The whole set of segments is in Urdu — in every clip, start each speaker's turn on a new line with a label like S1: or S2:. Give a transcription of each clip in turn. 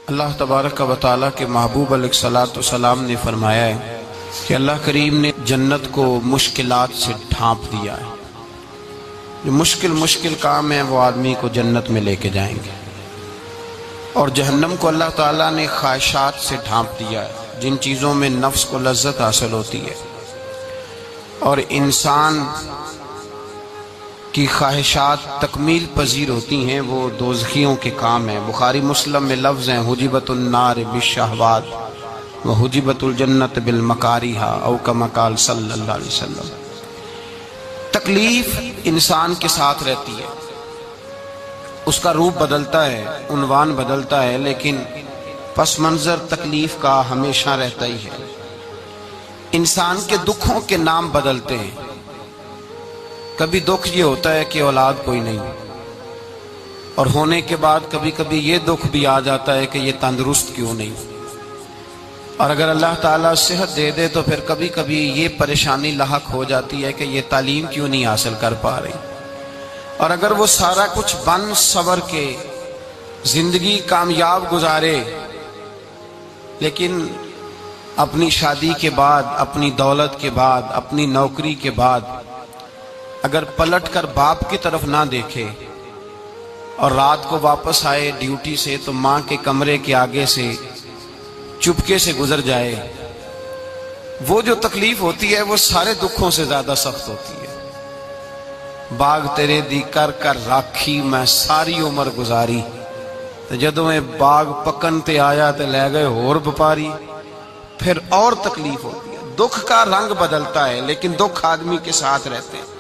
S1: اللہ تبارک و تعالیٰ کے محبوب علیہ الصلوۃ والسلام نے فرمایا ہے کہ اللہ کریم نے جنت کو مشکلات سے ڈھانپ دیا ہے۔ جو مشکل کام ہیں وہ آدمی کو جنت میں لے کے جائیں گے، اور جہنم کو اللہ تعالیٰ نے خواہشات سے ڈھانپ دیا ہے، جن چیزوں میں نفس کو لذت حاصل ہوتی ہے اور انسان کی خواہشات تکمیل پذیر ہوتی ہیں، وہ دوزخیوں کے کام ہیں۔ بخاری مسلم میں لفظ ہیں حجبت النار بالشہوات وحجبت الجنت بالمکارہ، او کما قال صلی اللہ علیہ وسلم۔ تکلیف انسان کے ساتھ رہتی ہے، اس کا روپ بدلتا ہے، عنوان بدلتا ہے، لیکن پس منظر تکلیف کا ہمیشہ رہتا ہی ہے۔ انسان کے دکھوں کے نام بدلتے ہیں۔ کبھی دکھ یہ ہوتا ہے کہ اولاد کوئی نہیں، اور ہونے کے بعد کبھی کبھی یہ دکھ بھی آ جاتا ہے کہ یہ تندرست کیوں نہیں، اور اگر اللہ تعالیٰ صحت دے دے تو پھر کبھی کبھی یہ پریشانی لاحق ہو جاتی ہے کہ یہ تعلیم کیوں نہیں حاصل کر پا رہی، اور اگر وہ سارا کچھ بن سور کے زندگی کامیاب گزارے، لیکن اپنی شادی کے بعد، اپنی دولت کے بعد، اپنی نوکری کے بعد اگر پلٹ کر باپ کی طرف نہ دیکھے اور رات کو واپس آئے ڈیوٹی سے تو ماں کے کمرے کے آگے سے چپکے سے گزر جائے، وہ جو تکلیف ہوتی ہے وہ سارے دکھوں سے زیادہ سخت ہوتی ہے۔ باغ تیرے دی کر کر راکھی میں ساری عمر گزاری، تو جدوں میں باغ پکن تے آیا تے لے گئے ہور بپاری، پھر اور تکلیف ہوتی ہے۔ دکھ کا رنگ بدلتا ہے، لیکن دکھ آدمی کے ساتھ رہتے ہیں۔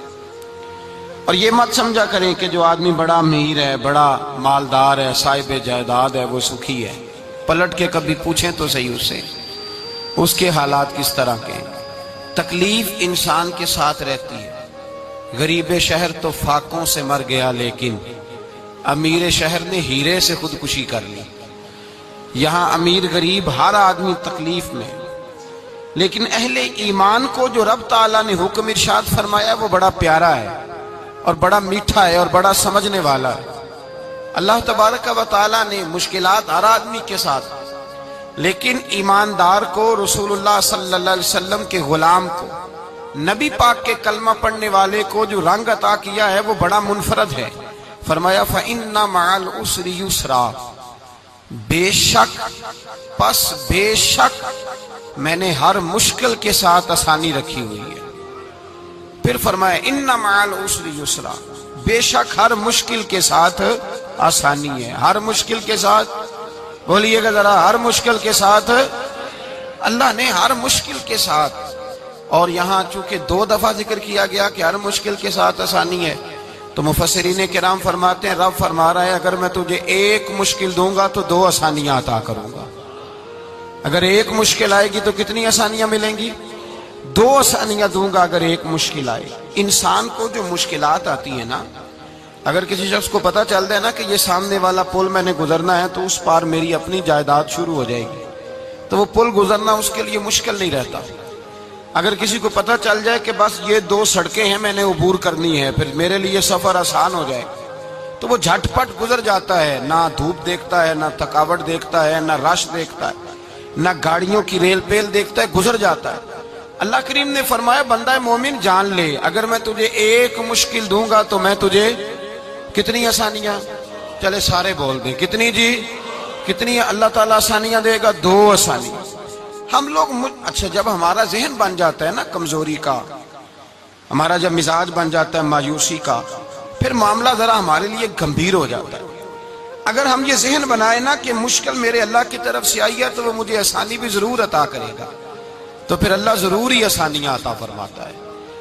S1: اور یہ مت سمجھا کریں کہ جو آدمی بڑا امیر ہے، بڑا مالدار ہے، صاحب جائیداد ہے، وہ سکھی ہے۔ پلٹ کے کبھی پوچھیں تو صحیح اس سے، اس کے حالات کس طرح کے ہیں۔ تکلیف انسان کے ساتھ رہتی ہے۔ غریب شہر تو فاقوں سے مر گیا، لیکن امیر شہر نے ہیرے سے خودکشی کر لی۔ یہاں امیر غریب ہر آدمی تکلیف میں، لیکن اہل ایمان کو جو رب تعالیٰ نے حکم ارشاد فرمایا وہ بڑا پیارا ہے اور بڑا میٹھا ہے اور بڑا سمجھنے والا ہے۔ اللہ تبارک و تعالیٰ نے مشکلات ہر آدمی کے ساتھ، لیکن ایماندار کو، رسول اللہ صلی اللہ علیہ وسلم کے غلام کو، نبی پاک کے کلمہ پڑھنے والے کو جو رنگ عطا کیا ہے وہ بڑا منفرد ہے۔ فرمایا فَإِنَّ مَعَ الْعُسْرِ يُسْرًا، بے شک میں نے ہر مشکل کے ساتھ آسانی رکھی ہوئی ہے۔ پھر فرمایا اِنَّ مَعَ الْعُسْرِ يُسْرًا، بے شک ہر مشکل کے ساتھ آسانی ہے۔ ہر مشکل کے ساتھ بولیے گا ذرا، ہر مشکل کے ساتھ، اللہ نے ہر مشکل کے ساتھ، اور یہاں چونکہ 2 دفعہ ذکر کیا گیا کہ ہر مشکل کے ساتھ آسانی ہے، تو مفسرین کرام فرماتے ہیں رب فرما رہا ہے اگر میں تجھے 1 مشکل دوں گا تو 2 آسانیاں عطا کروں گا۔ اگر 1 مشکل آئے گی تو کتنی آسانیاں ملیں گی؟ 2 آسانیاں دوں گا اگر 1 مشکل آئے۔ انسان کو جو مشکلات آتی ہیں نا، اگر کسی شخص کو پتہ چل جائے نا کہ یہ سامنے والا پل میں نے گزرنا ہے تو اس پار میری اپنی جائیداد شروع ہو جائے گی، تو وہ پل گزرنا اس کے لیے مشکل نہیں رہتا۔ اگر کسی کو پتہ چل جائے کہ بس یہ 2 سڑکیں ہیں میں نے عبور کرنی ہے، پھر میرے لیے سفر آسان ہو جائے، تو وہ جھٹ پٹ گزر جاتا ہے، نہ دھوپ دیکھتا ہے، نہ تھکاوٹ دیکھتا ہے، نہ رش دیکھتا ہے، نہ گاڑیوں کی ریل پیل دیکھتا ہے، گزر جاتا ہے۔ اللہ کریم نے فرمایا بندہ مومن جان لے اگر میں تجھے 1 مشکل دوں گا تو میں تجھے کتنی آسانیاں، چلے سارے بول دیں کتنی جی، کتنی اللہ تعالیٰ آسانیاں دے گا؟ 2 آسانیاں۔ ہم لوگ اچھا جب ہمارا ذہن بن جاتا ہے نا کمزوری کا، ہمارا جب مزاج بن جاتا ہے مایوسی کا، پھر معاملہ ذرا ہمارے لیے گمبھیر ہو جاتا ہے۔ اگر ہم یہ ذہن بنائے نا کہ مشکل میرے اللہ کی طرف سے آئی ہے تو وہ مجھے آسانی بھی ضرور عطا کرے گا، تو پھر اللہ ضرور ہی آسانیاں عطا فرماتا ہے۔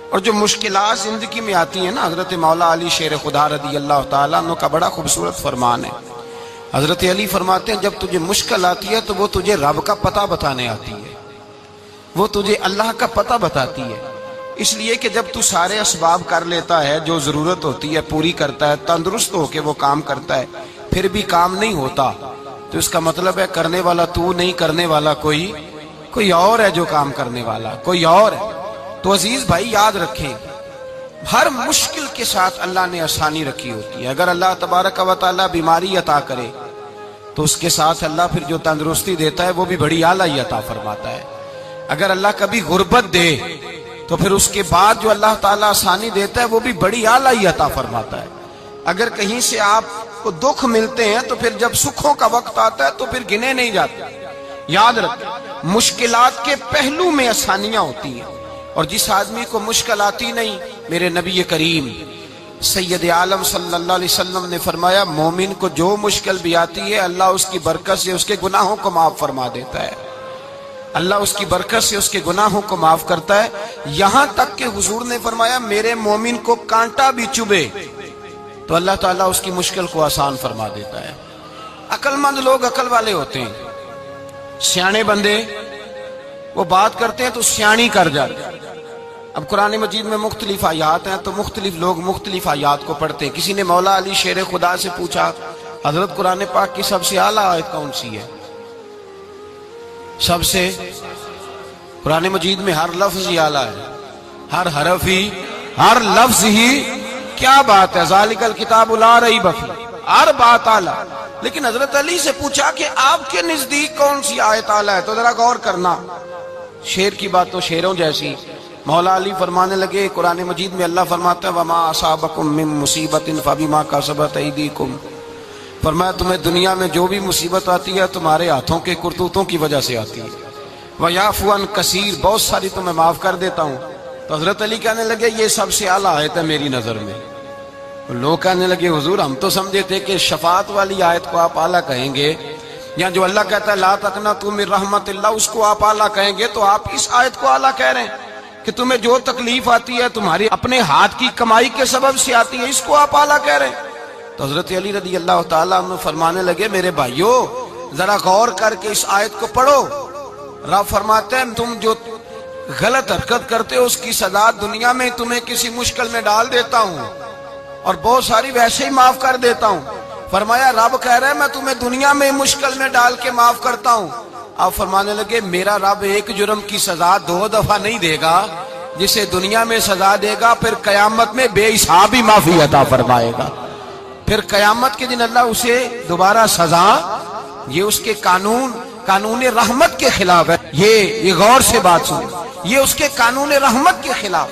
S1: اور جو مشکلات زندگی میں آتی ہیں نا، حضرت مولا علی شیر خدا رضی اللہ تعالیٰ عنہ کا بڑا خوبصورت فرمان ہے۔ حضرت علی فرماتے ہیں جب تجھے مشکل آتی ہے تو وہ تجھے رب کا پتہ بتانے آتی ہے، وہ تجھے اللہ کا پتہ بتاتی ہے، اس لیے کہ جب تو سارے اسباب کر لیتا ہے، جو ضرورت ہوتی ہے پوری کرتا ہے، تندرست ہو کے وہ کام کرتا ہے، پھر بھی کام نہیں ہوتا، تو اس کا مطلب ہے کرنے والا تو نہیں، کرنے والا کوئی اور ہے، جو کام کرنے والا کوئی اور ہے۔ تو عزیز بھائی یاد رکھیں ہر مشکل کے ساتھ اللہ نے آسانی رکھی ہوتی ہے۔ اگر اللہ تبارک و تعالیٰ بیماری عطا کرے تو اس کے ساتھ اللہ پھر جو تندرستی دیتا ہے وہ بھی بڑی اعلیٰ عطا فرماتا ہے۔ اگر اللہ کبھی غربت دے تو پھر اس کے بعد جو اللہ تعالیٰ آسانی دیتا ہے وہ بھی بڑی اعلیٰ عطا فرماتا ہے۔ اگر کہیں سے آپ کو دکھ ملتے ہیں تو پھر جب سکھوں کا وقت آتا ہے تو پھر گنے نہیں جاتے۔ یاد رکھیں، مشکلات کے پہلو میں آسانیاں ہوتی ہیں، اور جس آدمی کو مشکل آتی نہیں، میرے نبی کریم سید عالم صلی اللہ علیہ وسلم نے فرمایا مومن کو جو مشکل بھی آتی ہے اللہ اس کی برکت سے اس کے گناہوں کو معاف فرما دیتا ہے، اللہ اس کی برکت سے اس کے گناہوں کو معاف کرتا ہے، یہاں تک کہ حضور نے فرمایا میرے مومن کو کانٹا بھی چبھے تو اللہ تعالیٰ اس کی مشکل کو آسان فرما دیتا ہے۔ عقل مند لوگ عقل والے ہوتے ہیں، سیانے بندے وہ بات کرتے ہیں تو سیانی کر جاتے ہیں۔ اب قرآن مجید میں مختلف آیات ہیں تو مختلف لوگ مختلف آیات کو پڑھتے ہیں۔ کسی نے مولا علی شیر خدا سے پوچھا حضرت قرآن پاک کی سب سے اعلیٰ آیت کون سی ہے؟ سب سے قرآن مجید میں ہر لفظ ہی اعلیٰ ہے، ہر حرف ہی، ہر لفظ ہی، کیا بات ہے، ذالک الکتاب لا ریب فیہ، ہر بات اعلیٰ۔ لیکن حضرت علی سے پوچھا کہ آپ کے نزدیک کون سی آیت اعلیٰ ہے تو ذرا غور کرنا، شیر کی بات تو شیروں جیسی۔ مولا علی فرمانے لگے قرآن مجید میں اللہ فرماتا ہے وما اصابکم من مصیبت فبما کسبت ایدیکم، فرمایا تمہیں دنیا میں جو بھی مصیبت آتی ہے تمہارے ہاتھوں کے کرتوتوں کی وجہ سے آتی ہے، ویعفو عن کثیر، بہت ساری تمہیں معاف کر دیتا ہوں۔ تو حضرت علی کہنے لگے یہ سب سے اعلیٰ آیت ہے میری نظر میں۔ لوگ کہنے لگے حضور ہم تو سمجھے تھے کہ شفاعت والی آیت کو آپ اعلیٰ کہیں گے، یا جو اللہ کہتا ہے لا تقنطوا من رحمت اللہ اس کو آپ اعلیٰ کہیں گے، تو آپ اس آیت کو اعلیٰ کہہ رہے ہیں کہ تمہیں جو تکلیف آتی ہے تمہاری اپنے ہاتھ کی کمائی کے سبب سے آتی ہے، اس کو آپ اعلیٰ کہہ رہے ہیں۔ تو حضرت علی رضی اللہ تعالیٰ عنہ فرمانے لگے میرے بھائیو ذرا غور کر کے اس آیت کو پڑھو، رب فرماتے ہیں تم جو غلط حرکت کرتے ہو اس کی سزا دنیا میں تمہیں کسی مشکل میں ڈال دیتا ہوں اور بہت ساری ویسے ہی معاف کر دیتا ہوں۔ فرمایا رب کہہ رہے ہیں میں تمہیں دنیا میں مشکل میں ڈال کے معاف کرتا ہوں۔ آپ فرمانے لگے میرا رب ایک جرم کی سزا 2 دفعہ نہیں دے گا، جسے دنیا میں سزا دے گا پھر قیامت میں بے حساب ہی معافی عطا فرمائے گا۔ پھر قیامت کے دن اللہ اسے دوبارہ سزا، یہ اس کے قانون رحمت کے خلاف ہے، یہ غور سے بات سنیں، یہ اس کے قانون رحمت کے خلاف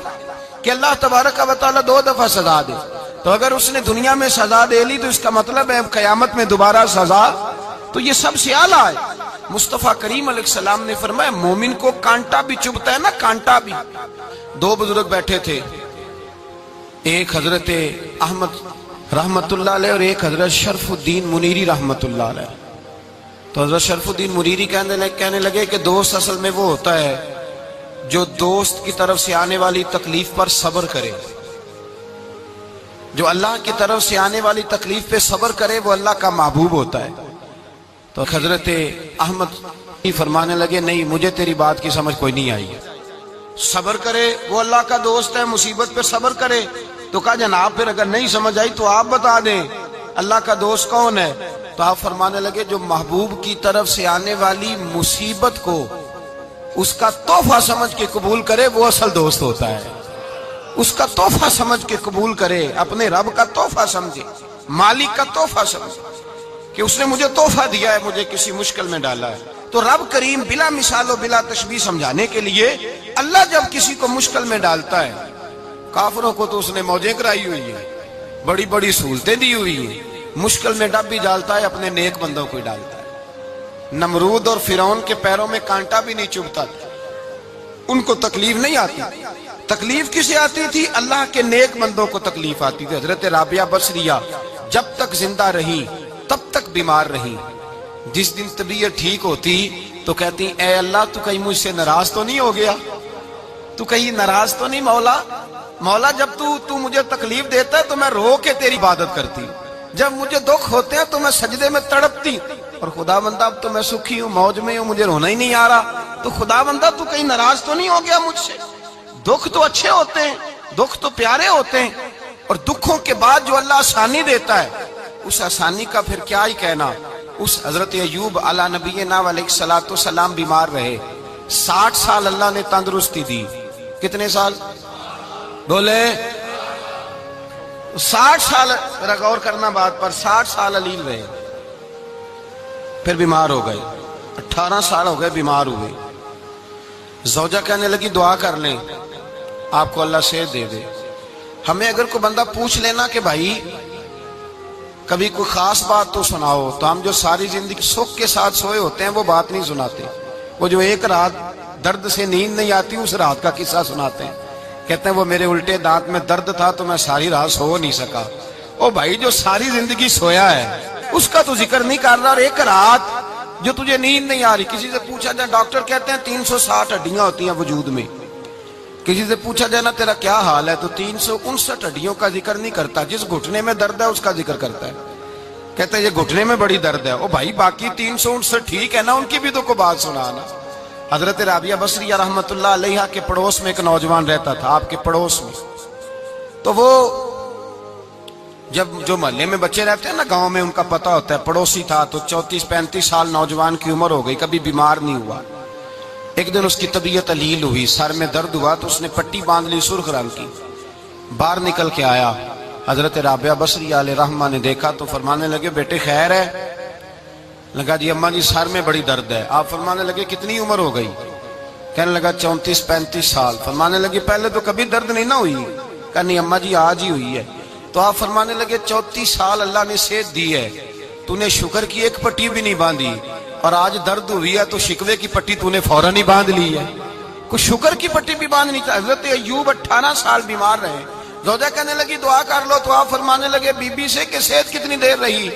S1: کہ اللہ تبارک و تعالیٰ 2 دفعہ سزا دے۔ تو اگر اس نے دنیا میں سزا دے لی تو اس کا مطلب ہے قیامت میں دوبارہ سزا، تو یہ سب سے اعلیٰ ہے۔ مصطفیٰ کریم علیہ السلام نے فرمایا مومن کو کانٹا بھی چبھتا ہے نا، کانٹا بھی۔ 2 بزرگ بیٹھے تھے، ایک حضرت احمد رحمت اللہ علیہ اور ایک حضرت شرف الدین منیری رحمت اللہ علیہ۔ تو حضرت شرف الدین منیری کہنے لگے کہ دوست اصل میں وہ ہوتا ہے جو دوست کی طرف سے آنے والی تکلیف پر صبر کرے، جو اللہ کی طرف سے آنے والی تکلیف پہ صبر کرے وہ اللہ کا محبوب ہوتا ہے۔ تو حضرت احمد فرمانے لگے نہیں مجھے تیری بات کی سمجھ کوئی نہیں آئی، صبر کرے وہ اللہ کا دوست ہے، مصیبت پہ صبر کرے۔ تو کہا جناب پھر اگر نہیں سمجھ آئی تو آپ بتا دیں اللہ کا دوست کون ہے؟ تو آپ فرمانے لگے جو محبوب کی طرف سے آنے والی مصیبت کو اس کا تحفہ سمجھ کے قبول کرے وہ اصل دوست ہوتا ہے، اس کا تحفہ سمجھ کے قبول کرے، اپنے رب کا تحفہ سمجھے، مالک کا تحفہ سمجھے کہ اس نے مجھے تحفہ دیا ہے، مجھے کسی مشکل میں ڈالا ہے۔ تو رب کریم بلا مثال و بلا تشبیہ سمجھانے کے لیے اللہ جب کسی کو مشکل میں ڈالتا ہے، کافروں کو تو اس نے موجیں کرائی ہوئی ہیں، بڑی بڑی سہولتیں دی ہوئی ہیں، مشکل میں ڈب بھی ڈالتا ہے، اپنے نیک بندوں کو ہی ڈالتا ہے۔ نمرود اور فرعون کے پیروں میں کانٹا بھی نہیں چبھتا تھا، ان کو تکلیف نہیں آتی۔ تکلیف کسے آتی تھی؟ اللہ کے نیک بندوں کو تکلیف آتی تھی۔ حضرت رابعہ بصریہ جب تک زندہ رہی تب تک بیمار رہی، جس دن طبیعت ٹھیک ہوتی تو کہتی اے اللہ تو کہیں مجھ سے ناراض تو نہیں ہو گیا، تو کہیں ناراض تو نہیں مولا جب تو مجھے تکلیف دیتا ہے تو میں رو کے تیری عبادت کرتی ہوں، جب مجھے دکھ ہوتے ہیں تو میں سجدے میں تڑپتی، اور خدا بندہ اب تو میں سکھی ہوں، موج میں ہوں، مجھے رونا ہی نہیں آ رہا، تو خدا بندہ تو کہیں ناراض تو نہیں ہو گیا مجھ سے؟ دکھ تو اچھے ہوتے ہیں، دکھ تو پیارے ہوتے ہیں، اور دکھوں کے بعد جو اللہ آسانی دیتا ہے اس آسانی کا پھر کیا ہی کہنا۔ اس حضرت ایوب علی نبینا علیہ الصلوۃ والسلام بیمار رہے، 60 سال اللہ نے تندرستی دی۔ کتنے سال بولے؟ 60 سال، ذرا غور کرنا بات پر، 60 سال علیل رہے۔ پھر بیمار ہو گئے، 18 سال ہو گئے بیمار ہوئے۔ زوجہ کہنے لگی دعا کر لیں آپ کو اللہ صحت دے دے۔ ہمیں اگر کوئی بندہ پوچھ لینا کہ بھائی کبھی کوئی خاص بات تو سناؤ، تو ہم جو ساری زندگی سکھ کے ساتھ سوئے ہوتے ہیں وہ بات نہیں سناتے، وہ جو ایک رات درد سے نیند نہیں آتی اس رات کا قصہ سناتے ہیں، کہتے ہیں وہ میرے الٹے دانت میں درد تھا تو میں ساری رات سو نہیں سکا۔ او بھائی جو ساری زندگی سویا ہے اس کا تو ذکر نہیں کر رہا، اور ایک رات جو تجھے نیند نہیں آ رہی، کسی سے پوچھا جائے، ڈاکٹر کہتے ہیں 360 ہڈیاں ہوتی ہیں وجود میں، کسی سے پوچھا جائے نا تیرا کیا حال ہے تو 359 ہڈیوں کا ذکر نہیں کرتا، جس گھٹنے میں درد ہے اس کا ذکر کرتا ہے، کہتا ہے یہ گھٹنے میں بڑی درد ہے۔ او بھائی باقی 359 ٹھیک ہے نا، ان کی بھی تو کوئی بات سنانا۔ حضرت رابعہ بصریہ رحمت اللہ علیہ کے پڑوس میں ایک نوجوان رہتا تھا، آپ کے پڑوس میں، تو وہ جب جو محلے میں بچے رہتے ہیں نا گاؤں میں، ان کا پتہ ہوتا ہے، پڑوسی تھا تو 34-35 سال نوجوان کی عمر ہو گئی، کبھی بیمار نہیں ہوا۔ ایک دن اس کی طبیعت علیل ہوئی، سر میں درد ہوا تو اس نے پٹی باندھ لی سرخ رنگ کی، باہر نکل کے آیا، حضرت رابعہ بصریہ علیہ رحمہ نے دیکھا تو فرمانے لگے بیٹے خیر ہے؟ لگا جی اماں جی سر میں بڑی درد ہے۔ آپ فرمانے لگے کتنی عمر ہو گئی؟ کہنے لگا 34-35 سال۔ فرمانے لگے پہلے تو کبھی درد نہیں نہ ہوئی؟ کہا نہیں اماں جی آج ہی ہوئی ہے۔ تو آپ فرمانے لگے 34 سال اللہ نے صحت دی ہے، تو نے شکر کی ایک پٹی بھی نہیں باندھی، اور آج درد ہوئی ہے تو شکوے کی پٹی تو نے فوراً ہی باندھ لی ہے، کوئی شکر کی پٹی بھی باندھنی تھا۔ حضرت ایوب 18 سال بیمار رہے، زوجہ کہنے لگی دعا کر لو، تو آپ فرمانے لگے بی بی سے کہ صحت کتنی دیر رہی؟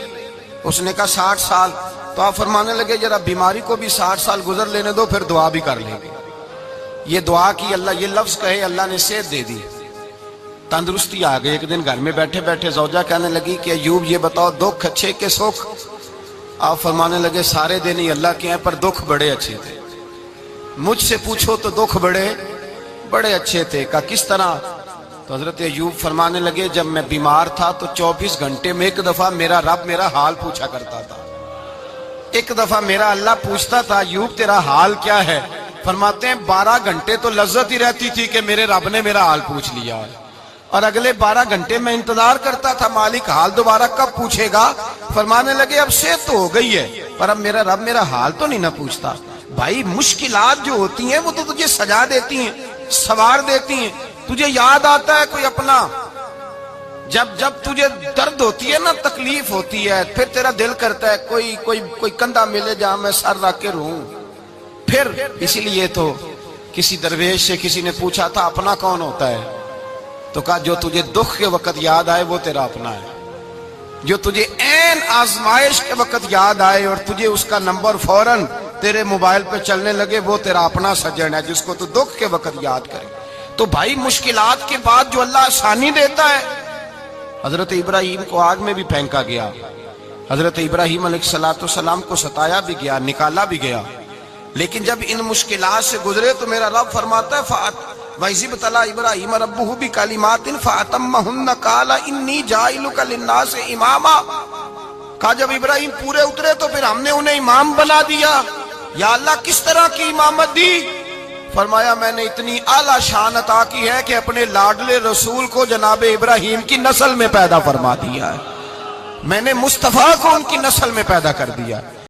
S1: اس نے کہا 60 سال۔ تو آپ فرمانے لگے ذرا بیماری کو بھی 60 سال گزر لینے دو پھر دعا بھی کر لیں گے۔ یہ دعا کی، اللہ یہ لفظ کہے اللہ نے صحت دے دی، تندرستی آ گئی۔ ایک دن گھر میں بیٹھے بیٹھے زوجہ کہنے لگی کہ ایوب یہ بتاؤ دکھ اچھے کہ سکھ؟ آپ فرمانے لگے سارے دن ہی اللہ کے ہیں پر دکھ بڑے اچھے تھے، مجھ سے پوچھو تو دکھ بڑے اچھے تھے۔ کہا کس طرح؟ تو حضرت ایوب فرمانے لگے جب میں بیمار تھا تو 24 گھنٹے میں ایک دفعہ میرا رب میرا حال پوچھا کرتا تھا، ایک دفعہ میرا اللہ پوچھتا تھا ایوب تیرا حال کیا ہے؟ فرماتے ہیں 12 گھنٹے تو لذت ہی رہتی تھی کہ میرے رب نے میرا حال پوچھ لیا، اور اگلے 12 گھنٹے میں انتظار کرتا تھا مالک حال دوبارہ کب پوچھے گا۔ فرمانے لگے اب صحت تو ہو گئی ہے پر اب میرا رب میرا حال تو نہیں نہ پوچھتا۔ بھائی مشکلات جو ہوتی ہیں وہ تو تجھے سجا دیتی ہیں، سوار دیتی ہیں، تجھے یاد آتا ہے کوئی اپنا، جب تجھے درد ہوتی ہے نا، تکلیف ہوتی ہے، پھر تیرا دل کرتا ہے کوئی کندھا ملے جہاں میں سر رکھ کے رہوں۔ پھر اسی لیے تو کسی درویش سے کسی نے پوچھا تھا اپنا کون ہوتا ہے؟ تو کہا جو تجھے دکھ کے وقت یاد آئے وہ تیرا اپنا ہے، جو تجھے عین آزمائش کے وقت یاد آئے اور تجھے اس کا نمبر فوراً تیرے موبائل پہ چلنے لگے وہ تیرا اپنا سجن ہے، جس کو تو دکھ کے وقت یاد کرے۔ تو بھائی مشکلات کے بعد جو اللہ آسانی دیتا ہے، حضرت ابراہیم کو آگ میں بھی پھینکا گیا، حضرت ابراہیم علیہ السلام کو ستایا بھی گیا، نکالا بھی گیا، لیکن جب ان مشکلات سے گزرے تو میرا رب فرماتا ہے وَإِذِ ابْتَلَىٰ إِبْرَاهِيمَ رَبُّهُ بِكَلِمَاتٍ فَأَتَمَّهُنَّ قَالَ إِنِّي جَاعِلُكَ لِلنَّاسِ إِمَامًا۔ کہا جب ابراہیم پورے اترے تو پھر ہم نے انہیں امام بنا دیا۔ یا اللہ کس طرح کی امامت دی؟ فرمایا میں نے اتنی اعلیٰ شان عطا کی ہے کہ اپنے لاڈلے رسول کو جناب ابراہیم کی نسل میں پیدا فرما دیا ہے، میں نے مصطفیٰ کو ان کی نسل میں پیدا کر دیا۔